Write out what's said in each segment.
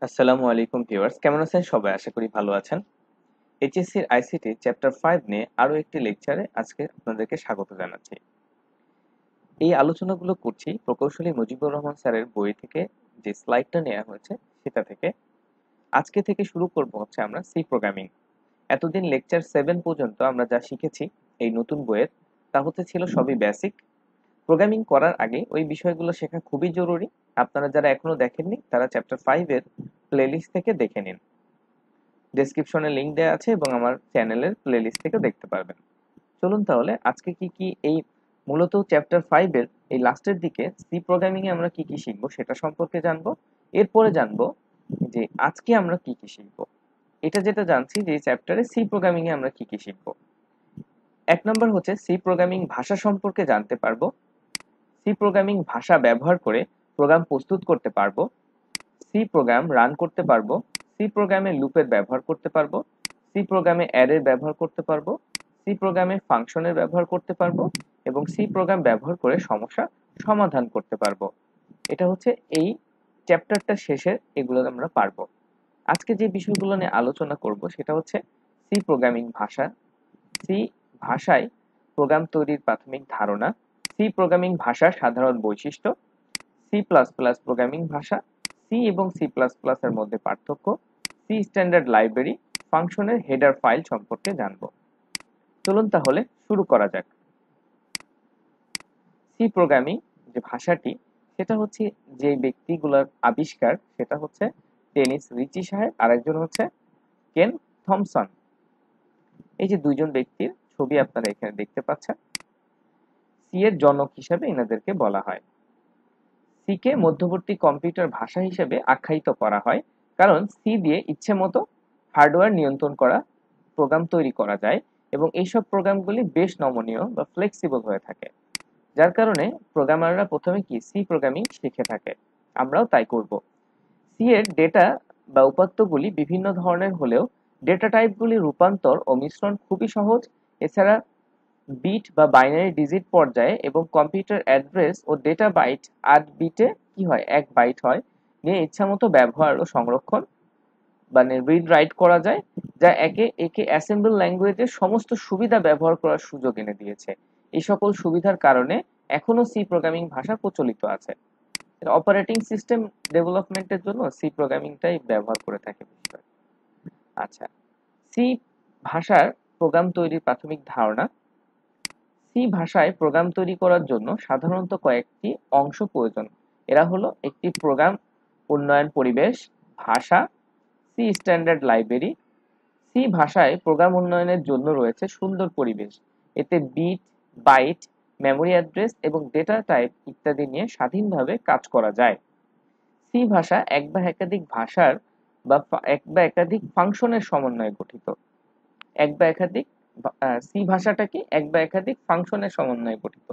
আসসালামু আলাইকুম ভিউয়ার্স, কেমন আছেন সবাই? আশা করি ভালো আছেন। এইচএসসি আইসিটি চ্যাপ্টার 5 নিয়ে আরো একটি লেকচারে আজকে আপনাদেরকে স্বাগত জানাচ্ছি। এই আলোচনাগুলো করছি প্রকৌশলী মুজিবুর রহমান স্যারের বই থেকে, যে স্লাইডটা নেওয়া হয়েছে সেটা থেকে। আজকে থেকে শুরু করব হচ্ছে আমরা সি প্রোগ্রামিং। এতদিন লেকচার 7 পর্যন্ত আমরা যা শিখেছি এই নতুন বইয়ের, তা ছিল সবই বেসিক। প্রোগ্রামিং করার আগে ওই বিষয়গুলো শেখা খুবই জরুরি। আপনারা যারা এখনো দেখেননি তারা চ্যাপ্টার 5 এর প্লেলিস্ট থেকে দেখে নিন। ডেসক্রিপশনে লিংক দেওয়া আছে এবং আমার চ্যানেলের প্লেলিস্ট থেকে দেখতে পারবেন। চলুন তাহলে আজকে কি এই মূলত চ্যাপ্টার 5 এর এই লাস্টের দিকে সি প্রোগ্রামিং এ আমরা কি শিখবো সেটা সম্পর্কে জানবো। এরপরে জানবো যে আজকে আমরা কি শিখবো। এটা যেটা জানছি যে চ্যাপ্টারে সি প্রোগ্রামিং এ আমরা কি শিখবো। এক নম্বর হচ্ছে সি প্রোগ্রামিং ভাষা সম্পর্কে জানতে পারবো। সি প্রোগ্রামিং ভাষা ব্যবহার করে প্রোগ্রাম প্রস্তুত করতে পারবো। সি প্রোগ্রাম রান করতে পারবো। সি প্রোগ্রামে লুপের ব্যবহার করতে পারবো। সি প্রোগ্রামে অ্যারের ব্যবহার করতে পারবো। সি প্রোগ্রামে ফাংশনের ব্যবহার করতে পারবো এবং সি প্রোগ্রাম ব্যবহার করে সমস্যা সমাধান করতে পারবো। এটা হচ্ছে এই চ্যাপ্টারটা শেষে এগুলো আমরা পারবো। আজকে যে বিষয়গুলো নিয়ে আলোচনা করব সেটা হচ্ছে সি প্রোগ্রামিং ভাষা, সি ভাষায় প্রোগ্রাম তৈরির প্রাথমিক ধারণা, সি প্রোগ্রামিং ভাষার সাধারণ বৈশিষ্ট্য, সি প্লাস প্লাস প্রোগ্রামিং ভাষা, সি এবং সি প্লাস প্লাস এর মধ্যে পার্থক্য, সি স্ট্যান্ডার্ড লাইব্রেরি, ফাংশনের হেডার ফাইল সম্পর্কে জানব। চলুন তাহলে শুরু করা যাক। সি প্রোগ্রামিং যে ভাষাটি, সেটা হচ্ছে যে ব্যক্তিগুলোর আবিষ্কার, সেটা হচ্ছে টেনিস রিচি সাহেব আর একজন হচ্ছে কেন থমসন। এই যে দুইজন ব্যক্তির ছবি আপনারা এখানে দেখতে পাচ্ছেন। সি এর জনক হিসাবে এনাদেরকে বলা হয়। সি কে মধ্যবর্তী কম্পিউটার ভাষা হিসেবে আখ্যায়িত করা হয়, কারণ সি দিয়ে ইচ্ছে মতো হার্ডওয়্যার নিয়ন্ত্রণ করা প্রোগ্রাম তৈরি করা যায় এবং এইসব প্রোগ্রামগুলি বেশ নমনীয় বা ফ্লেক্সিবল হয়ে থাকে, যার কারণে প্রোগ্রামাররা প্রথমে সি প্রোগ্রামিং শিখে থাকে। আমরাও তাই করব। সি এর ডেটা বা উপাত্তগুলি বিভিন্ন ধরনের হলেও ডেটা টাইপগুলি রূপান্তর ও মিশ্রণ খুবই সহজ। এছাড়া বিট বা বাইনারি ডিজিট পর্যায়ে এবং কম্পিউটার অ্যাড্রেস ও ডেটা বাইট 8 বিটে কি হয় 1 বাইট হয় নিয়ে ইচ্ছামতো ব্যবহার ও সংরক্ষণ মানে রিড রাইট করা যায়, যা একে অ্যাসেম্বল ল্যাঙ্গুয়েজের সমস্ত সুবিধা ব্যবহার করার সুযোগ এনে দিয়েছে। এই সকল সুবিধার কারণে এখনো সি প্রোগ্রামিং ভাষা প্রচলিত আছে। অপারেটিং সিস্টেম ডেভেলপমেন্টের জন্য সি প্রোগ্রামিংটাই ব্যবহার করে থাকে বেশিরভাগ। আচ্ছা, সি ভাষার প্রোগ্রাম তৈরির প্রাথমিক ধারণা। সি ভাষায় প্রোগ্রাম তৈরি করার জন্য সাধারণত কয়েকটি অংশ প্রয়োজন। এরা হলো একটি প্রোগ্রাম উন্নয়ন পরিবেশ, ভাষা, সি স্ট্যান্ডার্ড লাইব্রেরি। সি ভাষায় প্রোগ্রাম উন্নয়নের জন্য রয়েছে সুন্দর পরিবেশ। এতে বিট, বাইট, মেমোরি অ্যাড্রেস এবং ডেটা টাইপ ইত্যাদি নিয়ে স্বাধীনভাবে কাজ করা যায়। সি ভাষা এক বা একাধিক ভাষার বা এক বা একাধিক ফাংশনের সমন্বয়ে গঠিত। এক বা একাধিক সি ভাষাটা কি এক বা একাধিক ফাংশনের সমন্বয়ে গঠিত।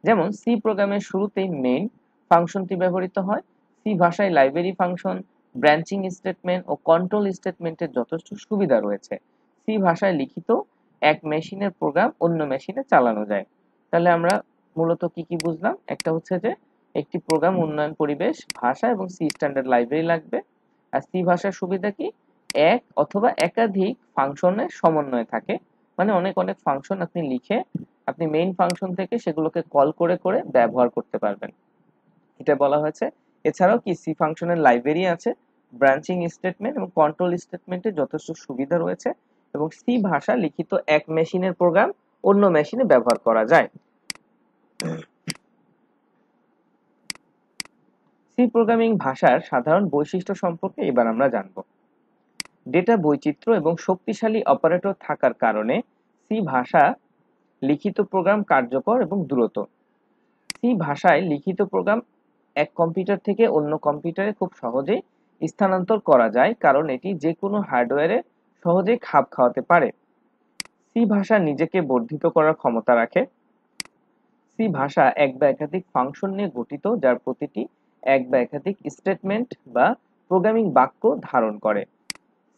যেমন সি প্রোগ্রামের শুরুতেই মেইন ফাংশনটি ব্যবহৃত হয়। সি ভাষায় লাইব্রেরি ফাংশন, ব্রাঞ্চিং স্টেটমেন্ট ও কন্ট্রোল স্টেটমেন্টের যথেষ্ট সুবিধা রয়েছে। সি ভাষায় লিখিত এক মেশিনের প্রোগ্রাম অন্য মেশিনে চালানো যায়। তাহলে আমরা মূলত কি বুঝলাম? একটা হচ্ছে যে একটি প্রোগ্রাম উন্নয়ন পরিবেশ, ভাষা এবং সি স্ট্যান্ডার্ড লাইব্রেরি লাগবে। আর সি ভাষার সুবিধা কি? এক অথবা একাধিক ফাংশনের সমন্বয় থাকে, মানে অনেক অনেক ফাংশন আপনি লিখে আপনি মেইন ফাংশন থেকে সেগুলোকে কল করে করে ব্যবহার করতে পারবেন, এটা বলা হয়েছে। এছাড়াও কি সি ফাংশনের লাইব্রেরি আছে, ব্রাঞ্চিং স্টেটমেন্ট এবং কন্ট্রোল স্টেটমেন্টের যথেষ্ট সুবিধা রয়েছে এবং সি ভাষা লিখিত এক মেশিনের প্রোগ্রাম অন্য মেশিনে ব্যবহার করা যায়। সি প্রোগ্রামিং ভাষার সাধারণ বৈশিষ্ট্য সম্পর্কে এবার আমরা জানব। ডেটা বৈচিত্র্য এবং শক্তিশালী অপারেটর থাকার কারণে সি ভাষা লিখিত প্রোগ্রাম কার্যকর এবং দ্রুত। সি ভাষায় লিখিত প্রোগ্রাম এক কম্পিউটার থেকে অন্য কম্পিউটারে খুব সহজেই স্থানান্তর করা যায়, কারণ এটি যে কোনো হার্ডওয়্যারে সহজেই খাপ খাওয়াতে পারে। সি ভাষা নিজেকে বর্ধিত করার ক্ষমতা রাখে। সি ভাষা এক বা একাধিক ফাংশন নিয়ে গঠিত, যার প্রতিটি এক বা একাধিক স্টেটমেন্ট বা প্রোগ্রামিং বাক্য ধারণ করে।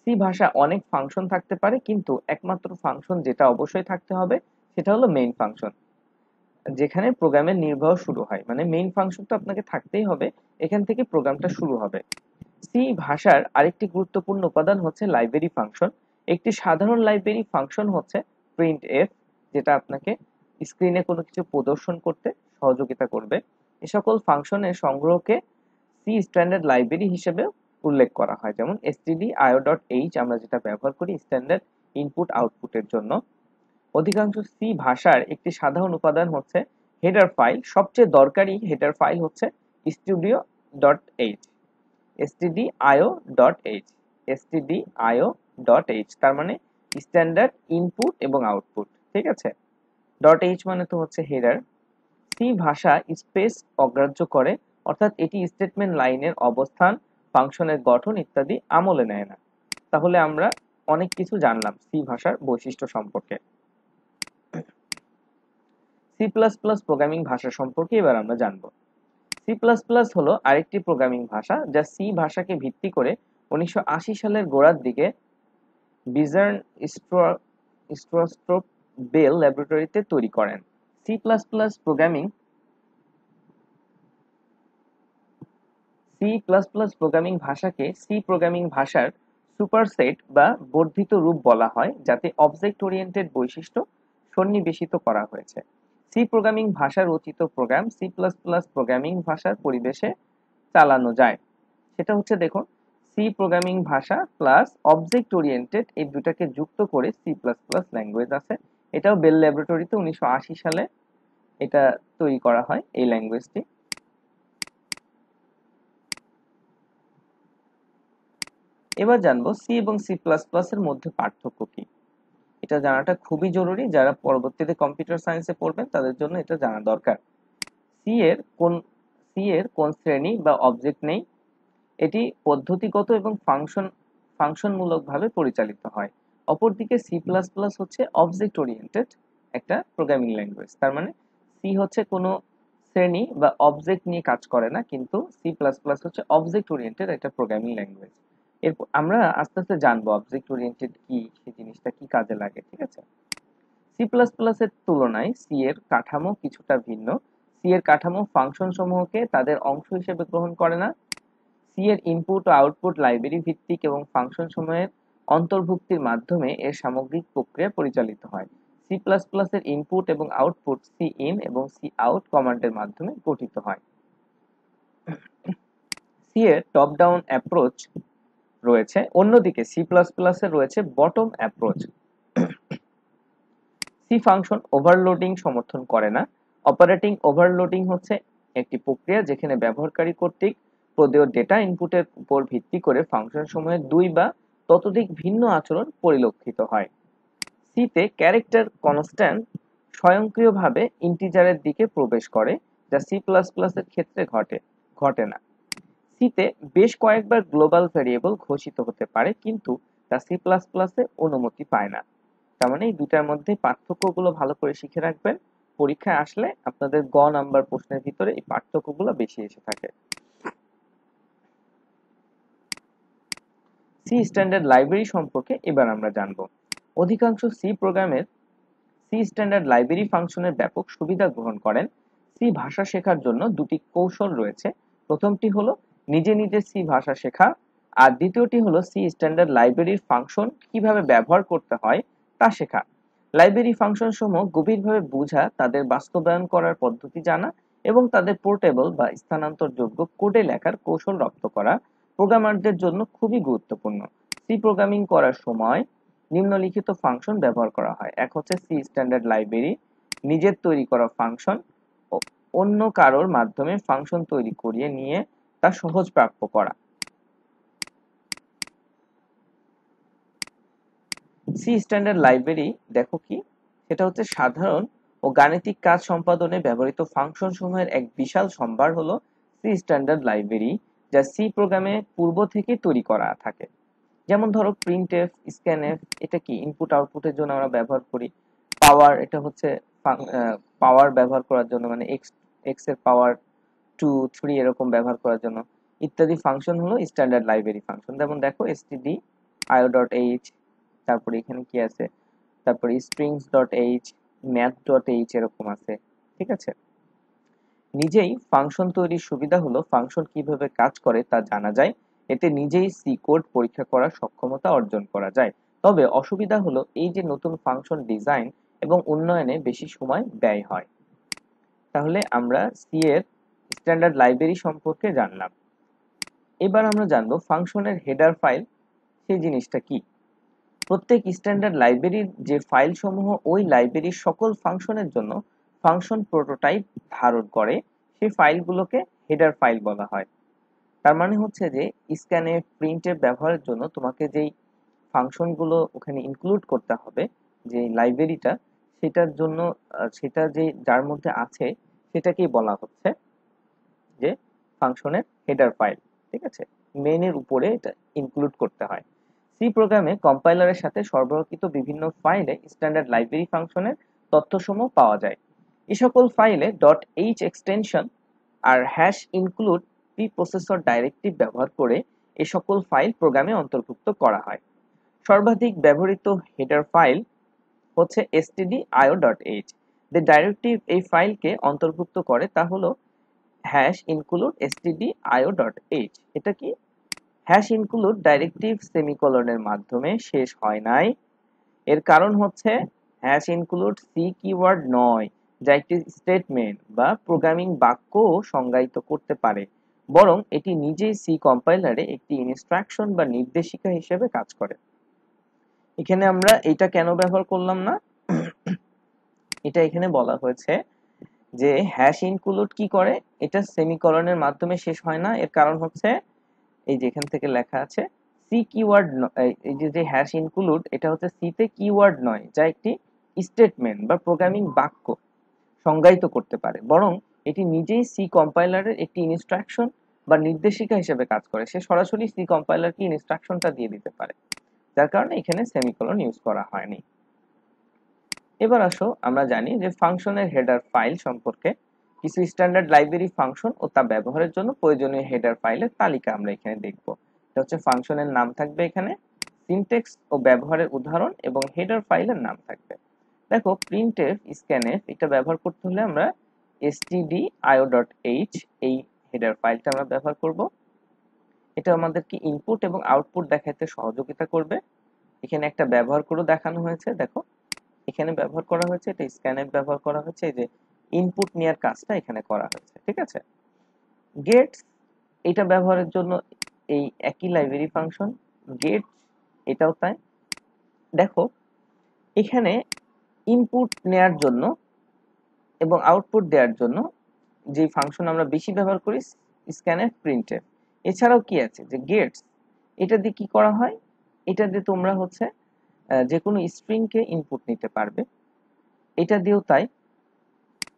সি ভাষা অনেক ফাংশন থাকতে পারে, কিন্তু একমাত্র ফাংশন যেটা অবশ্যই থাকতে হবে সেটা হলো মেইন ফাংশন, যেখানে প্রোগ্রামের নির্বাহ শুরু হয়। মানে মেইন ফাংশনটা আপনাকে থাকতেই হবে, এখান থেকে প্রোগ্রামটা শুরু হবে। সি ভাষার আরেকটি গুরুত্বপূর্ণ উপাদান হচ্ছে লাইব্রেরি ফাংশন। একটি সাধারণ লাইব্রেরি ফাংশন হচ্ছে প্রিন্ট এফ, যেটা আপনাকে স্ক্রিনে কোনো কিছু প্রদর্শন করতে সহযোগিতা করবে। এ সকল ফাংশনের সংগ্রহকে সি স্ট্যান্ডার্ড লাইব্রেরি হিসেবে উল্লেখ করা হয়, যেমন stdio.h আমরা যেটা ব্যবহার করি স্ট্যান্ডার্ড ইনপুট আউটপুটের জন্য। অধিকাংশ সি ভাষার একটি সাধারণ উপাদান হচ্ছে হেডার ফাইল। সবচেয়ে দরকারি হেডার ফাইল হচ্ছে studio.h, stdio.h, stdio.h, তার মানে স্ট্যান্ডার্ড ইনপুট এবং আউটপুট। ঠিক আছে, .h মানে তো হচ্ছে হেডার। সি ভাষা স্পেস অগ্রাহ্য করে, অর্থাৎ এটি স্টেটমেন্ট লাইনের অবস্থান, ফাংশনের গঠন ইত্যাদি আমলে নেয় না। তাহলে আমরা অনেক কিছু জানলাম সি ভাষার বৈশিষ্ট্য সম্পর্কে। সি প্লাস প্লাস প্রোগ্রামিং ভাষা সম্পর্কে এবার আমরা জানব। সি প্লাস প্লাস হলো আরেকটি প্রোগ্রামিং ভাষা যা সি ভাষাকে ভিত্তি করে 1980 সালের গোড়ার দিকে বিজার্ন স্ট্রস্ট্রপ বেল ল্যাবরেটরিতে তৈরি করেন। সি প্লাস প্লাস প্রোগ্রামিং ভাষাকে সি প্রোগ্রামিং ভাষার সুপারসেট বা বর্ধিত রূপ বলা হয়, যাতে অবজেক্ট ওরিয়েন্টেড বৈশিষ্ট্য সন্নিবেশিত করা হয়েছে। সি প্রোগ্রামিং ভাষা রচিত program C plus plus programming ভাষার পরিবেশে চালানো যায়। সেটা হচ্ছে, দেখুন, সি প্রোগ্রামিং ভাষা প্লাস অবজেক্ট ওরিয়েন্টেড, এই দুটাকে যুক্ত করে সি প্লাস প্লাস ল্যাঙ্গুয়েজ আছে। এটাও বেল ল্যাবরেটরিতে 1980 সালে এটা তৈরি করা হয়, এই ল্যাঙ্গুয়েজটি। এবার জানবো সি এবং সি প্লাস প্লাস এর মধ্যে পার্থক্য কি। এটা জানাটা খুবই জরুরি, যারা পরবর্তীতে কম্পিউটার সায়েন্সে পড়বেন তাদের জন্য এটা জানা দরকার। সি এর কোন শ্রেণী বা অবজেক্ট নেই। এটি পদ্ধতিগত এবং ফাংশনমূলকভাবে পরিচালিত হয়। অপরদিকে সি প্লাস প্লাস হচ্ছে অবজেক্ট ওরিয়েন্টেড একটা প্রোগ্রামিং ল্যাঙ্গুয়েজ। তার মানে সি হচ্ছে কোনো শ্রেণী বা অবজেক্ট নিয়ে কাজ করে না, কিন্তু সি প্লাস প্লাস হচ্ছে অবজেক্ট ওরিয়েন্টেড একটা প্রোগ্রামিং ল্যাঙ্গুয়েজ। এরপর আমরা আস্তে আস্তে জানবো অবজেক্ট ওরিয়েন্টেড কি, সেই জিনিসটা কি কাজে লাগে। ঠিক আছে, সি প্লাস প্লাস এর তুলনায় সি এর কাঠামো কিছুটা ভিন্ন। সি এর কাঠামো ফাংশন সমূহকে তাদের অংশ হিসেবে গ্রহণ করে না। সি এর ইনপুট ও আউটপুট লাইব্রেরি ভিত্তিক এবং ফাংশন সমূহের অন্তর্ভুক্তির মাধ্যমে এর সামগ্রিক প্রক্রিয়া পরিচালিত হয়। সি প্লাস প্লাস এর ইনপুট এবং আউটপুট সি ইন এবং সি আউট কমান্ডের মাধ্যমে গঠিত হয়। সি এর টপ ডাউন অ্যাপ্রোচ রয়েছে, অন্যদিকে সি প্লাস প্লাস এর রয়েছে bottom approach. C function overloading সমর্থন করে না। অপারেটিং ওভারলোডিং হচ্ছে একটি প্রক্রিয়া যেখানে ব্যবহারকারী কর্তৃক প্রদেয় ডেটা ইনপুটের উপর ভিত্তি করে ফাংশন সমূহের দুই বা ততোধিক ভিন্ন আচরণ পরিলক্ষিত হয়। সিতে ক্যারেক্টার কনস্ট্যান্ট স্বয়ংক্রিয়ভাবে ইন্টিজারের দিকে প্রবেশ করে, যা সি প্লাস প্লাস এর ক্ষেত্রে ঘটে না। সিতে বেশ কয়েকবার গ্লোবাল ভেরিয়েবল ঘোষিত হতে পারে, কিন্তু তা সি প্লাস প্লাসে অনুমতি পায় না। তার মানে এই দুটার মধ্যে পার্থক্যগুলো ভালো করে শিখে রাখবেন, পরীক্ষায় আসলে আপনাদের গ নাম্বার প্রশ্নের ভিতরে এই পার্থক্যগুলো বেশি এসে থাকে। সি স্ট্যান্ডার্ড লাইব্রেরি সম্পর্কে এবার আমরা জানব। অধিকাংশ সি প্রোগ্রামের সি স্ট্যান্ডার্ড লাইব্রেরি ফাংশনের ব্যাপক সুবিধা গ্রহণ করেন। সি ভাষা শেখার জন্য দুটি কৌশল রয়েছে। প্রথমটি হলো নিজে নিজে সি ভাষা শেখা, আর দ্বিতীয়টি হলো সি স্ট্যান্ডার্ড লাইব্রেরির ফাংশন কিভাবে ব্যবহার করতে হয় তা শেখা। লাইব্রেরি ফাংশন সমূহ গভীরভাবে বোঝা, তাদের বাস্তবায়ন করার পদ্ধতি জানা এবং তাদের পোর্টেবল বা স্থানান্তরযোগ্য কোডে লেখার কৌশল রপ্ত করা প্রোগ্রামারদের জন্য খুবই গুরুত্বপূর্ণ। সি প্রোগ্রামিং করার সময় নিম্নলিখিত ফাংশন ব্যবহার করা হয়। এক হচ্ছে সি স্ট্যান্ডার্ড লাইব্রেরি, নিজের তৈরি করা ফাংশন, অন্য কারোর মাধ্যমে ফাংশন তৈরি করিয়ে নিয়ে তা সহজ প্রাপ্য করা। সি স্ট্যান্ডার্ড লাইব্রেরি দেখো কি, সেটা হচ্ছে সাধারণ ও গাণিতিক কাজ সম্পাদনে ব্যবহৃত ফাংশন সমূহের এক বিশাল সম্ভার হলো সি স্ট্যান্ডার্ড লাইব্রেরি, যা সি প্রোগ্রামে পূর্ব থেকে তৈরি করা থাকে। যেমন ধরো প্রিন্টএফ, স্ক্যানএফ, এটা কি ইনপুট আউটপুটের জন্য আমরা ব্যবহার করি। পাওয়ার, এটা হচ্ছে পাওয়ার ব্যবহার করার জন্য, মানে এক্স এর পাওয়ার 2, 3 এরকম ব্যবহার করার জন্য ইত্যাদি ফাংশন হলো স্ট্যান্ডার্ড লাইব্রেরি ফাংশন। যেমন দেখো stdio.h, তারপরে এখানে কি আছে, তারপরে strings.h, math.h এরকম আছে। ঠিক আছে, নিজেই ফাংশন তৈরির সুবিধা হলো ফাংশন কিভাবে কাজ করে তা জানা যায় এতে নিজেই সি কোড পরীক্ষা করার সক্ষমতা অর্জন করা যায়। তবে অসুবিধা হলো এই যে নতুন ফাংশন ডিজাইন এবং উন্নয়নে বেশি সময় ব্যয় হয়। তাহলে আমরা সি এর স্ট্যান্ডার্ড লাইব্রেরি সম্পর্কে জানলাম। এবার আমরা জানবো ফাংশনের হেডার ফাইল সেই জিনিসটা কি। প্রত্যেক স্ট্যান্ডার্ড লাইব্রেরির যে ফাইল সমূহ ওই লাইব্রেরির সকল ফাংশনের জন্য ফাংশন প্রোটোটাইপ ধারণ করে সেই ফাইলগুলোকে হেডার ফাইল বলা হয়। তার মানে হচ্ছে যে স্ক্যানএফ প্রিন্টএফ ব্যবহারের জন্য তোমাকে যেই ফাংশনগুলো ওখানে ইনক্লুড করতে হবে, যে লাইব্রেরিটা সেটার জন্য সেটা যে যার মধ্যে আছে সেটাকেই বলা হচ্ছে যে ফাংশনের হেডার ফাইল। ঠিক আছে, মেইনের উপরে এটা ইনক্লুড করতে হয়। সি প্রোগ্রামে কম্পাইলারের সাথে সরবরাহকৃত বিভিন্ন ফাইলে স্ট্যান্ডার্ড লাইব্রেরি ফাংশনের তথ্যসমূহ পাওয়া যায়। এই সকল ফাইলে .h এক্সটেনশন আর #include প্রিপ্রসেসর ডাইরেক্টিভ ব্যবহার করে এই সকল ফাইল প্রোগ্রামে অন্তর্ভুক্ত করা হয়। সর্বাধিক ব্যবহৃত হেডার ফাইল হচ্ছে stdio.h। যে ডাইরেক্টিভ এই ফাইলকে অন্তর্ভুক্ত করে তা হলো #include stdio.h। এটা কি #include ডাইরেক্টিভ সেমিকোলনের মাধ্যমে শেষ হয় নাই। এর কারণ হচ্ছে #include সি কিওয়ার্ড নয়, যা একটি স্টেটমেন্ট বা প্রোগ্রামিং বাক্য সংজ্ঞায়িত করতে পারে, বরং এটি নিজেই সি কম্পাইলারে একটি ইনস্ট্রাকশন বা নির্দেশিকা হিসেবে কাজ করে। এখানে আমরা এটা কেন ব্যবহার করলাম না, এটা এখানে বলা হয়েছে যে #include কি করে, এটা সেমিকোলনের মাধ্যমে শেষ হয় না। এর কারণ হচ্ছে এই যে এখান থেকে লেখা আছে সি কিওয়ার্ড, এই যে #include এটা হচ্ছে সি তে কিওয়ার্ড নয়, যা একটি স্টেটমেন্ট বা প্রোগ্রামিং বাক্য সংজ্ঞায়িত করতে পারে, বরং এটি নিজেই সি কম্পাইলারের একটি ইনস্ট্রাকশন বা নির্দেশিকা হিসেবে কাজ করে। সে সরাসরি সি কম্পাইলারকে ইনস্ট্রাকশনটা দিয়ে দিতে পারে, যার কারণে এখানে সেমিকোলন ইউজ করা হয়নি। এবার আসো আমরা জানি যে ফাংশনের হেডার ফাইল সম্পর্কে। কিছু স্ট্যান্ডার্ড লাইব্রেরি ফাংশন ও তা ব্যবহারের জন্য প্রয়োজনীয় হেডার ফাইলের তালিকা আমরা এখানে দেখব। এটা হচ্ছে ফাংশনের নাম থাকবে এখানে, সিনট্যাক্স ও ব্যবহারের উদাহরণ এবং হেডার ফাইলের নাম থাকবে। দেখো প্রিন্টএফ স্ক্যানএফ এটা ব্যবহার করতে হলে আমরা stdio.h এই হেডার ফাইলটা আমরা ব্যবহার করব। এটা আমাদেরকে ইনপুট এবং আউটপুট দেখাতে সহযোগিতা করবে। এখানে একটা ব্যবহার করে দেখানো হয়েছে, দেখো এখানে ব্যবহার করা হয়েছে, এটা স্ক্যানএফ ব্যবহার করা হয়েছে, এই যে ইনপুট নেওয়ার কাজটা এখানে করা হয়েছে। ঠিক আছে, গেটস এটা ব্যবহারের জন্য এই একই লাইব্রেরি ফাংশন গেটস, এটাও তাই। দেখো এখানে ইনপুট নেয়ার জন্য এবং আউটপুট দেওয়ার জন্য যে ফাংশন আমরা বেশি ব্যবহার করি স্ক্যানএফ প্রিন্টএফ। এছাড়াও কি আছে যে গেটস, এটা দিয়ে কি করা হয়, এটা দিয়ে তোমরা হচ্ছে যে কোনো স্ট্রিং কে ইনপুট নিতে পারবে। এটা দিয়েও তাই,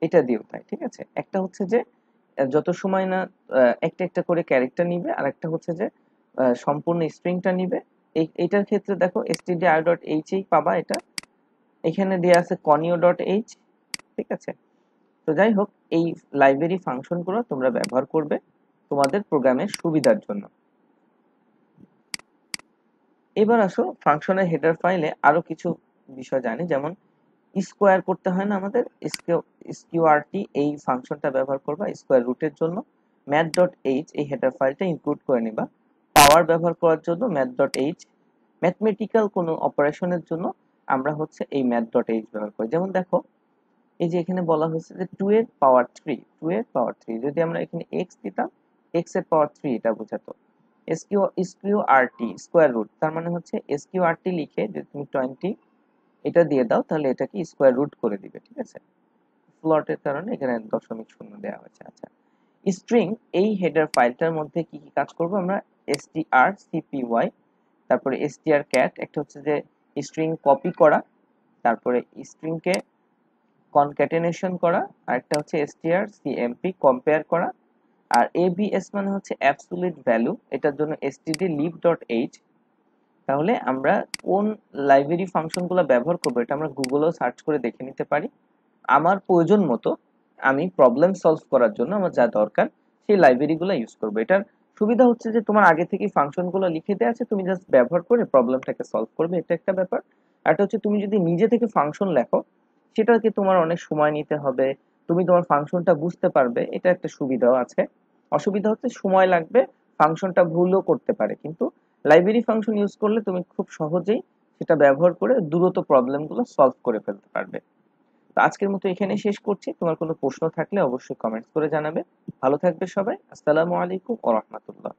এটা দিয়েও তাই। ঠিক আছে, একটা হচ্ছে যে যত সময় না একটা একটা করে ক্যারেক্টার নিবে, আর একটা হচ্ছে যে সম্পূর্ণ স্ট্রিংটা নিবে। এইটার ক্ষেত্রে দেখো stdio.h এই পাবা, এটা এখানে দেয়া আছে conio.h। ঠিক আছে, তো যাই হোক এই লাইব্রেরি ফাংশনগুলো তোমরা ব্যবহার করবে তোমাদের প্রোগ্রামের সুবিধার জন্য। এবার আসো ফাংশনের হেডার ফাইলে আরো কিছু বিষয় জানি, যেমন স্কোয়ার করতে হয় না আমাদের, sqrt এই ফাংশনটা ব্যবহার করবা স্কোয়ার রুটের জন্য। math.h এই হেডার ফাইলটা ইনক্লুড করে নিবা। পাওয়ার ব্যবহার করার জন্য math.h। ম্যাথমেটিক্যাল কোনো অপারেশনের জন্য আমরা হচ্ছে এই math.h ব্যবহার করি। যেমন দেখো এই যে এখানে বলা হয়েছে যে 2 এর পাওয়ার 3, 2 এর পাওয়ার 3, যদি আমরা এখানে x দিতাম x এর পাওয়ার 3 এটা বোঝাতো। sqrt স্কোয়ার রুট, তার মানে হচ্ছে sqrt লিখে যদি তুমি 20 এটা দিয়ে দাও তাহলে এটাকে স্কোয়ার রুট করে দিবে। ঠিক আছে, ফ্লটের কারণে এখানে দশমিক শূন্য দেওয়া হয়েছে। আচ্ছা, স্ট্রিং এই হেডার ফাইলটার মধ্যে কি কি কাজ করব আমরা, strcpy, তারপরে strcat একটা হচ্ছে যে স্ট্রিং কপি করা, তারপরে স্ট্রিং কে কনক্যাটেনেশন করা, আর একটা হচ্ছে strcmp কম্পেয়ার করা, আর abs মানে হচ্ছে অ্যাবসলিউট ভ্যালু, এটার জন্য stdlib.h। তাহলে আমরা কোন লাইব্রেরি ফাংশনগুলো ব্যবহার করব এটা আমরা গুগলেও সার্চ করে দেখে নিতে পারি। আমার প্রয়োজন মতো আমি প্রবলেম সলভ করার জন্য আমার যা দরকার সেই লাইব্রেরিগুলো ইউজ করব। এটার সুবিধা হচ্ছে যে তোমার আগে থেকে ফাংশনগুলো লিখে দেওয়া আছে, তুমি জাস্ট ব্যবহার করে প্রবলেমটাকে সলভ করবে, এটা একটা ব্যাপার। আর এটা হচ্ছে তুমি যদি নিজে থেকে ফাংশন লেখো সেটাকে তোমার অনেক সময় নিতে হবে, তুমি তোমার ফাংশনটা বুঝতে পারবে, এটা একটা সুবিধাও আছে। অসুবিধা হচ্ছে সময় লাগবে ফাংশনটা ভুলও করতে পারে, কিন্তু লাইব্রেরি ফাংশন ইউজ করলে তুমি খুব সহজেই সেটা ব্যবহার করে দ্রুত প্রবলেমগুলো সলভ করে ফেলতে পারবে। তো আজকের মতো এখানেই শেষ করছি। তোমার কোনো প্রশ্ন থাকলে অবশ্যই কমেন্টস করে জানাবে। ভালো থাকবে সবাই। আসসালামু আলাইকুম ওয়া রাহমাতুল্লাহ।